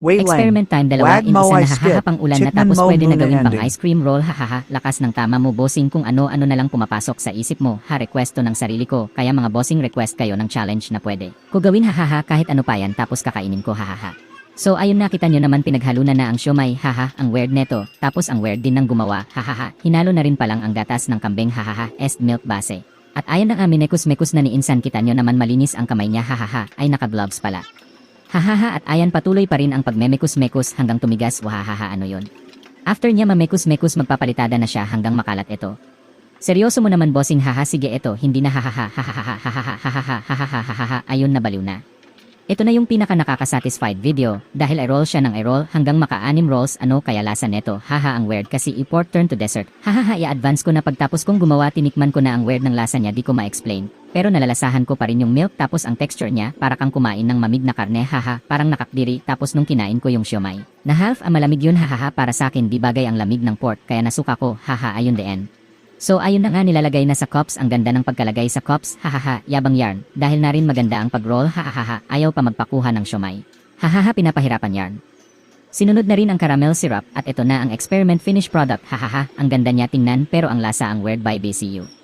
Waylang, Experiment time dalawa wag in mo isa ay nahahapang ulan na Chikman tapos mo pwede na muna gawin pang ending. ice cream roll hahaha. Lakas ng tama mo bossing kung ano-ano na lang pumapasok sa isip mo. Ha requesto ng sarili ko kaya mga bossing request kayo ng challenge na pwede. Ko gawin hahaha kahit ano pa yan tapos kakainin ko hahaha. So ayun nakita nyo naman pinaghalunan na ang siomay haha ang weird neto tapos ang weird din ng gumawa hahaha. Hinalo na rin palang ang gatas ng kambing hahaha est milk base. At ayon ng amin mekus-mekus na ni Insan kita nyo naman malinis ang kamay niya hahaha ay naka-gloves pala. Hahaha at ayan patuloy pa rin ang pagmemekus-mekus hanggang tumigas wahahaha ano yon. After niya mamekus-mekus magpapalitada na siya hanggang makalat ito. Seryoso mo naman bossing haha sige ito hindi na hahaha hahaha hahaha hahaha hahaha hahaha ayun na baliw na. Ito na yung pinaka nakaka-satisfied video dahil i-roll siya ng i-roll hanggang maka-anim rolls ano kaya lasa neto haha ang weird kasi i-port turn to dessert. Hahaha i-advance ko na pagtapos kong gumawa tinikman ko na ang weird ng lasa niya di ko ma-explain. Pero nalalasahan ko pa rin yung milk tapos ang texture niya para kang kumain ng mamig na karne haha parang nakakdiri tapos nung kinain ko yung siomay. Na half ang malamig yun hahaha para sa akin di bagay ang lamig ng pork kaya nasuka ko haha ayun the end. So ayun na nga nilalagay na sa cups ang ganda ng pagkalagay sa cups hahaha yabang yarn dahil na rin maganda ang pag-roll hahaha ayaw pa magpakuha ng siomay. Hahaha pinapahirapan yarn. Sinunod na rin ang caramel syrup at ito na ang experiment finished product hahaha ang ganda niya tingnan pero ang lasa ang weird by BCU.